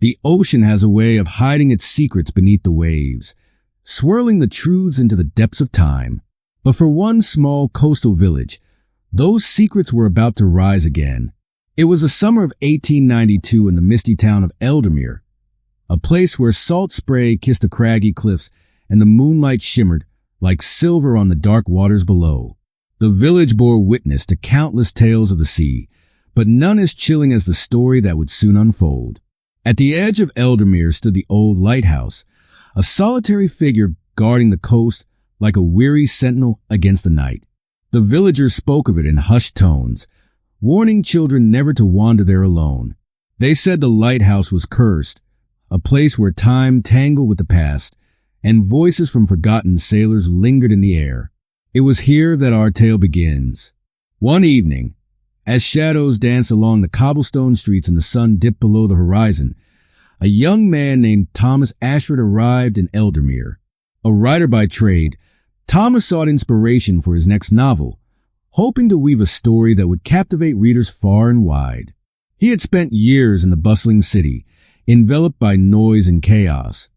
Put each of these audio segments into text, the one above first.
The ocean has a way of hiding its secrets beneath the waves, swirling the truths into the depths of time. But for one small coastal village, those secrets were about to rise again. It was the summer of 1892 in the misty town of Eldermere, a place where salt spray kissed the craggy cliffs and the moonlight shimmered like silver on the dark waters below. The village bore witness to countless tales of the sea, but none as chilling as the story that would soon unfold. At the edge of Eldermere stood the old lighthouse, a solitary figure guarding the coast like a weary sentinel against the night. The villagers spoke of it in hushed tones, warning children never to wander there alone. They said the lighthouse was cursed, a place where time tangled with the past, and voices from forgotten sailors lingered in the air. It was here that our tale begins. One evening, as shadows danced along the cobblestone streets and the sun dipped below the horizon, a young man named Thomas Ashford arrived in Eldermere. A writer by trade, Thomas sought inspiration for his next novel, hoping to weave a story that would captivate readers far and wide. He had spent years in the bustling city, enveloped by noise and chaos,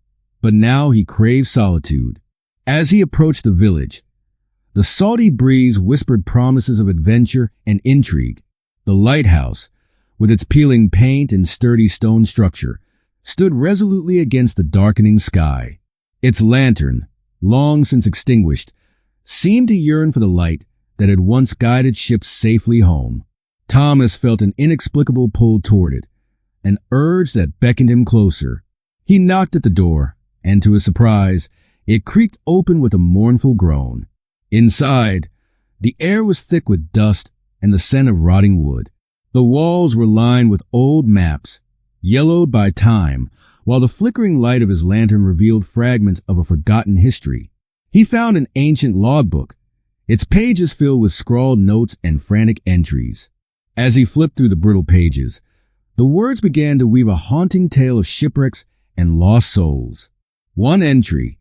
but now he craved solitude. As he approached the village, the salty breeze whispered promises of adventure and intrigue. The lighthouse, with its peeling paint and sturdy stone structure, stood resolutely against the darkening sky. Its lantern, long since extinguished, seemed to yearn for the light that had once guided ships safely home. Thomas felt an inexplicable pull toward it, an urge that beckoned him closer. He knocked at the door, and to his surprise, it creaked open with a mournful groan. Inside, the air was thick with dust and the scent of rotting wood. The walls were lined with old maps, yellowed by time, while the flickering light of his lantern revealed fragments of a forgotten history. He found an ancient logbook, its pages filled with scrawled notes and frantic entries. As he flipped through the brittle pages, the words began to weave a haunting tale of shipwrecks and lost souls. One entry,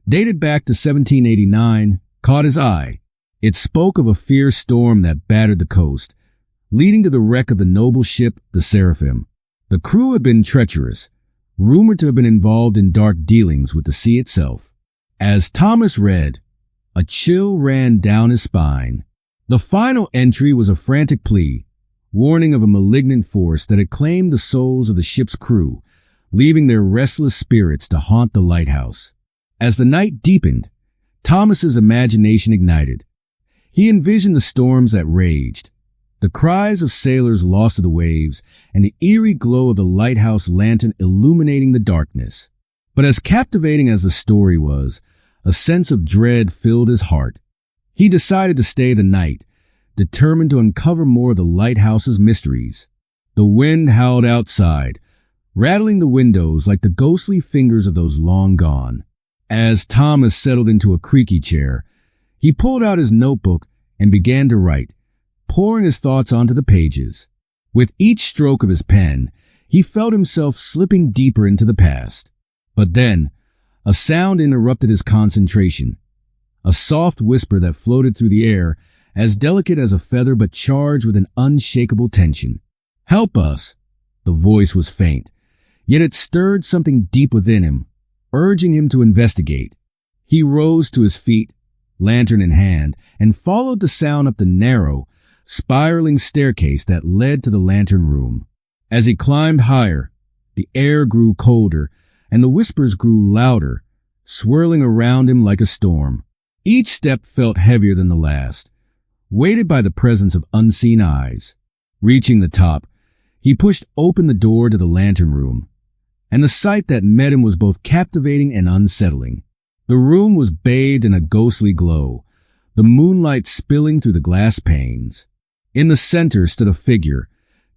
dated back to 1789, caught his eye. It spoke of a fierce storm that battered the coast, leading to the wreck of the noble ship, the Seraphim. The crew had been treacherous, rumored to have been involved in dark dealings with the sea itself. As Thomas read, a chill ran down his spine. The final entry was a frantic plea, warning of a malignant force that had claimed the souls of the ship's crew, leaving their restless spirits to haunt the lighthouse. As the night deepened, Thomas's imagination ignited. He envisioned the storms that raged, the cries of sailors lost to the waves, and the eerie glow of the lighthouse lantern illuminating the darkness. But as captivating as the story was, a sense of dread filled his heart. He decided to stay the night, determined to uncover more of the lighthouse's mysteries. The wind howled outside, rattling the windows like the ghostly fingers of those long gone. As Thomas settled into a creaky chair, he pulled out his notebook and began to write, pouring his thoughts onto the pages. With each stroke of his pen, he felt himself slipping deeper into the past. But then, a sound interrupted his concentration, a soft whisper that floated through the air, as delicate as a feather but charged with an unshakable tension. "Help us!" The voice was faint, yet it stirred something deep within him, urging him to investigate. He rose to his feet, lantern in hand, and followed the sound up the narrow, spiraling staircase that led to the lantern room. As he climbed higher, the air grew colder, and the whispers grew louder, swirling around him like a storm. Each step felt heavier than the last, weighted by the presence of unseen eyes. Reaching the top, he pushed open the door to the lantern room, and the sight that met him was both captivating and unsettling. The room was bathed in a ghostly glow, the moonlight spilling through the glass panes. In the center stood a figure,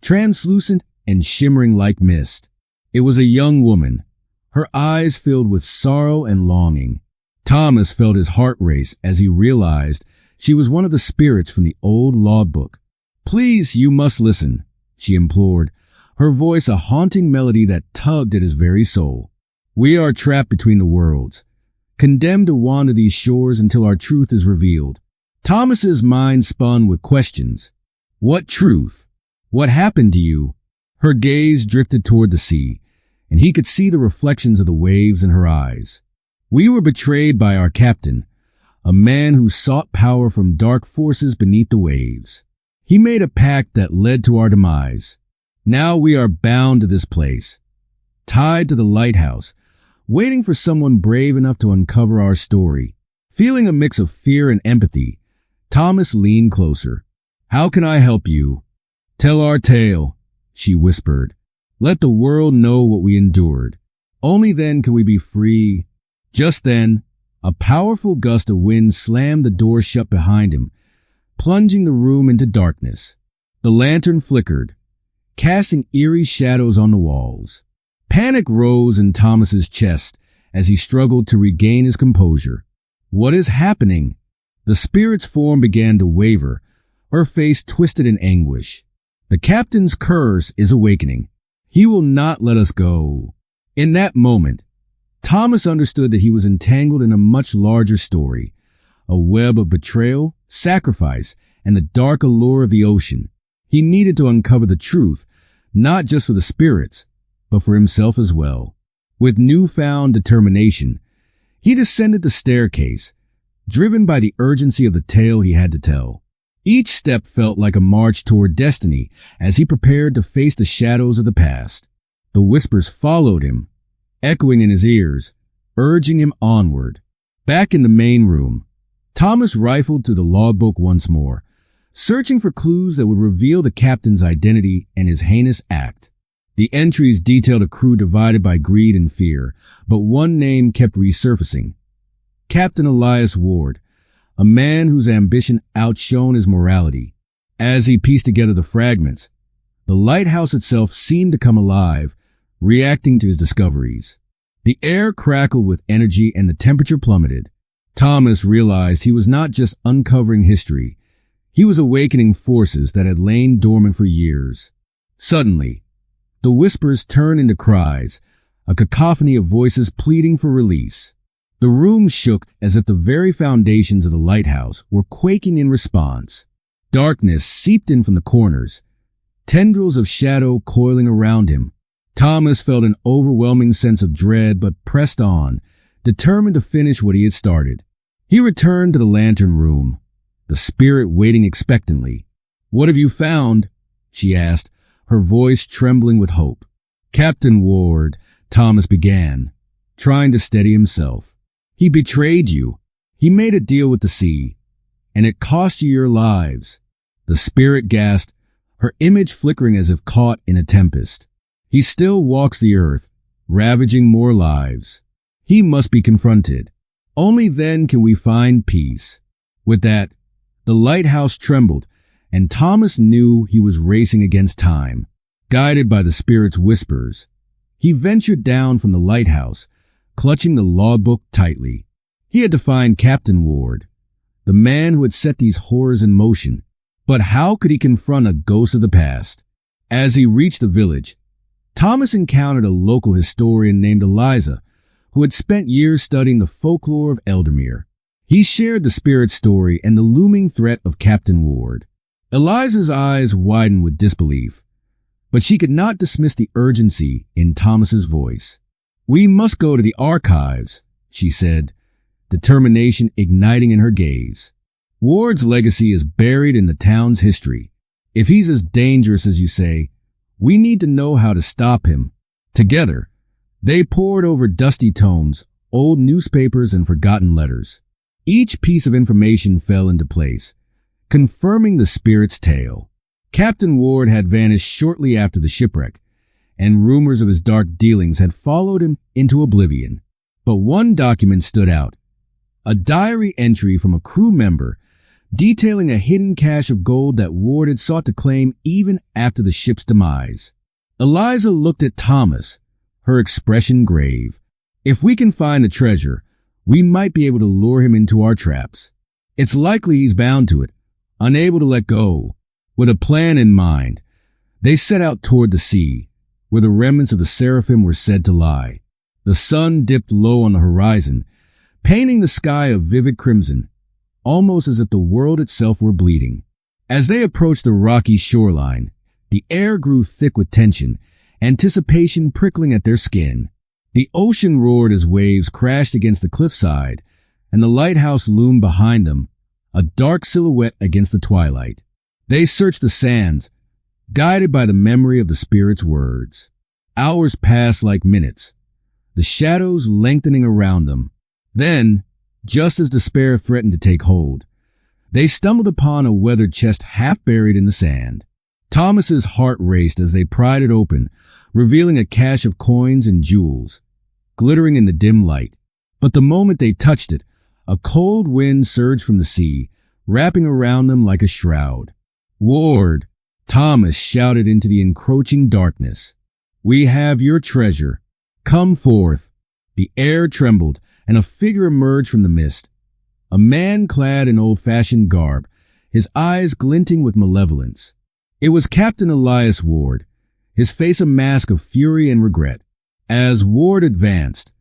translucent and shimmering like mist. It was a young woman, her eyes filled with sorrow and longing. Thomas felt his heart race as he realized she was one of the spirits from the old logbook. "Please, you must listen," she implored, her voice a haunting melody that tugged at his very soul. "We are trapped between the worlds, condemned to wander these shores until our truth is revealed." Thomas's mind spun with questions. What truth? What happened to you? Her gaze drifted toward the sea, and he could see the reflections of the waves in her eyes. We were betrayed by our captain, a man who sought power from dark forces beneath the waves. He made a pact that led to our demise. Now we are bound to this place, tied to the lighthouse, waiting for someone brave enough to uncover our story. Feeling a mix of fear and empathy, Thomas leaned closer. "How can I help you?" "Tell our tale," she whispered. "Let the world know what we endured. Only then can we be free." Just then, a powerful gust of wind slammed the door shut behind him, plunging the room into darkness. The lantern flickered, casting eerie shadows on the walls. Panic rose in Thomas's chest as he struggled to regain his composure. "What is happening?" The spirit's form began to waver, her face twisted in anguish. "The captain's curse is awakening. He will not let us go." In that moment, Thomas understood that he was entangled in a much larger story, a web of betrayal, sacrifice, and the dark allure of the ocean. He needed to uncover the truth, not just for the spirits, but for himself as well. With newfound determination, he descended the staircase, driven by the urgency of the tale he had to tell. Each step felt like a march toward destiny as he prepared to face the shadows of the past. The whispers followed him, echoing in his ears, urging him onward. Back in the main room, Thomas rifled through the logbook once more, searching for clues that would reveal the captain's identity and his heinous act. The entries detailed a crew divided by greed and fear, but one name kept resurfacing. Captain Elias Ward, a man whose ambition outshone his morality. As he pieced together the fragments, the lighthouse itself seemed to come alive, reacting to his discoveries. The air crackled with energy and the temperature plummeted. Thomas realized he was not just uncovering history, he was awakening forces that had lain dormant for years. Suddenly, the whispers turned into cries, a cacophony of voices pleading for release. The room shook as if the very foundations of the lighthouse were quaking in response. Darkness seeped in from the corners, tendrils of shadow coiling around him. Thomas felt an overwhelming sense of dread but pressed on, determined to finish what he had started. He returned to the lantern room, the spirit waiting expectantly. "What have you found?" she asked, her voice trembling with hope. "Captain Ward," Thomas began, trying to steady himself. "He betrayed you. He made a deal with the sea, and it cost you your lives." The spirit gasped, her image flickering as if caught in a tempest. "He still walks the earth, ravaging more lives. He must be confronted. Only then can we find peace." With that, the lighthouse trembled, and Thomas knew he was racing against time. Guided by the spirit's whispers, he ventured down from the lighthouse, clutching the logbook tightly. He had to find Captain Ward, the man who had set these horrors in motion. But how could he confront a ghost of the past? As he reached the village, Thomas encountered a local historian named Eliza, who had spent years studying the folklore of Eldermere. He shared the spirit's story and the looming threat of Captain Ward. Eliza's eyes widened with disbelief, but she could not dismiss the urgency in Thomas's voice. "We must go to the archives," she said, determination igniting in her gaze. "Ward's legacy is buried in the town's history. If he's as dangerous as you say, we need to know how to stop him." Together, they pored over dusty tomes, old newspapers, and forgotten letters. Each piece of information fell into place, confirming the spirit's tale. Captain Ward had vanished shortly after the shipwreck, and rumors of his dark dealings had followed him into oblivion. But one document stood out, a diary entry from a crew member detailing a hidden cache of gold that Ward had sought to claim even after the ship's demise. Eliza looked at Thomas, her expression grave. "If we can find the treasure, we might be able to lure him into our traps. It's likely he's bound to it, unable to let go." With a plan in mind, they set out toward the sea, where the remnants of the seraphim were said to lie. The sun dipped low on the horizon, painting the sky a vivid crimson, almost as if the world itself were bleeding. As they approached the rocky shoreline, the air grew thick with tension, anticipation prickling at their skin. The ocean roared as waves crashed against the cliffside, and the lighthouse loomed behind them, a dark silhouette against the twilight. They searched the sands, guided by the memory of the spirit's words. Hours passed like minutes, the shadows lengthening around them. Then, just as despair threatened to take hold, they stumbled upon a weathered chest half buried in the sand. Thomas's heart raced as they pried it open, revealing a cache of coins and jewels, glittering in the dim light. But the moment they touched it, a cold wind surged from the sea, wrapping around them like a shroud. "Ward!" Thomas shouted into the encroaching darkness. "We have your treasure. Come forth." The air trembled, and a figure emerged from the mist. A man clad in old-fashioned garb, his eyes glinting with malevolence. It was Captain Elias Ward, his face a mask of fury and regret. As Ward advanced,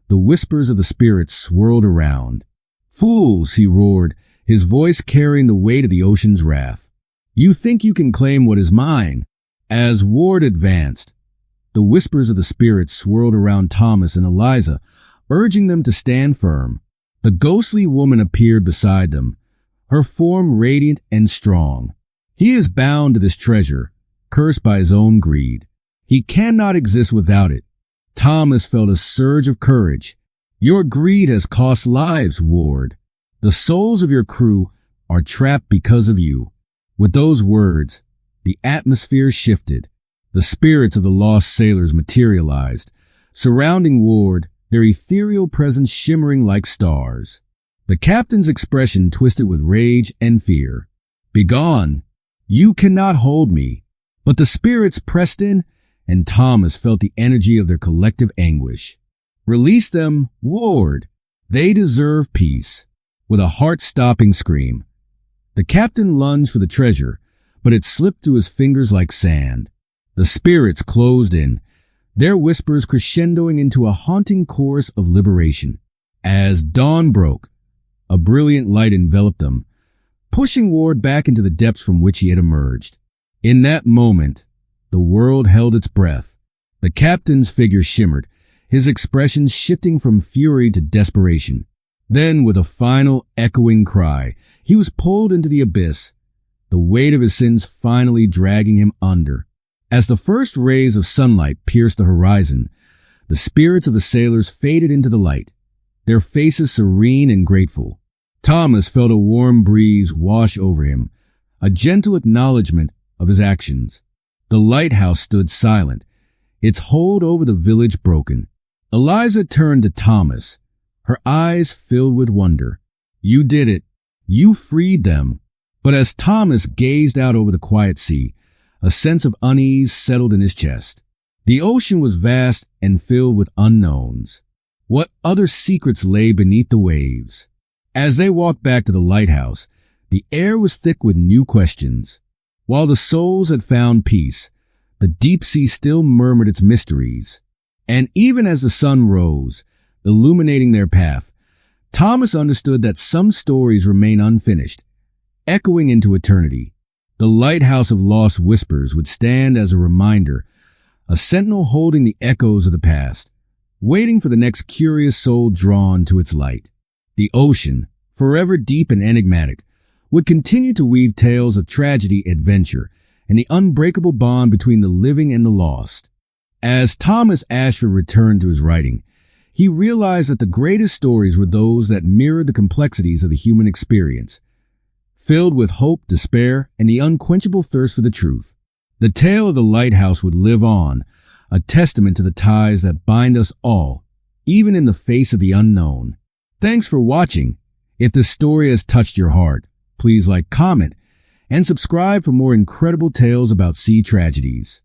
the whispers of the spirits swirled around. "Fools!" he roared, his voice carrying the weight of the ocean's wrath. "You think you can claim what is mine?" As Ward advanced, the whispers of the spirits swirled around Thomas and Eliza, urging them to stand firm. The ghostly woman appeared beside them, her form radiant and strong. "He is bound to this treasure, cursed by his own greed. He cannot exist without it." Thomas felt a surge of courage. "Your greed has cost lives, Ward. The souls of your crew are trapped because of you." With those words, the atmosphere shifted. The spirits of the lost sailors materialized, surrounding Ward, their ethereal presence shimmering like stars. The captain's expression twisted with rage and fear. "Begone! You cannot hold me." But the spirits pressed in, and Thomas felt the energy of their collective anguish. "Release them, Ward. They deserve peace." With a heart-stopping scream, the captain lunged for the treasure, but it slipped through his fingers like sand. The spirits closed in, their whispers crescendoing into a haunting chorus of liberation. As dawn broke, a brilliant light enveloped them, pushing Ward back into the depths from which he had emerged. In that moment, the world held its breath. The captain's figure shimmered, his expression shifting from fury to desperation. Then, with a final echoing cry, he was pulled into the abyss, the weight of his sins finally dragging him under. As the first rays of sunlight pierced the horizon, the spirits of the sailors faded into the light, their faces serene and grateful. Thomas felt a warm breeze wash over him, a gentle acknowledgement of his actions. The lighthouse stood silent, its hold over the village broken. Eliza turned to Thomas, her eyes filled with wonder. "You did it. You freed them." But as Thomas gazed out over the quiet sea, a sense of unease settled in his chest. The ocean was vast and filled with unknowns. What other secrets lay beneath the waves? As they walked back to the lighthouse, the air was thick with new questions. While the souls had found peace, the deep sea still murmured its mysteries. And even as the sun rose, illuminating their path, Thomas understood that some stories remain unfinished, echoing into eternity. The lighthouse of lost whispers would stand as a reminder, a sentinel holding the echoes of the past, waiting for the next curious soul drawn to its light. The ocean, forever deep and enigmatic, would continue to weave tales of tragedy, adventure, and the unbreakable bond between the living and the lost. As Thomas Ashford returned to his writing, he realized that the greatest stories were those that mirrored the complexities of the human experience, filled with hope, despair, and the unquenchable thirst for the truth. The tale of the lighthouse would live on, a testament to the ties that bind us all, even in the face of the unknown. Thanks for watching. If this story has touched your heart, please like, comment, and subscribe for more incredible tales about sea tragedies.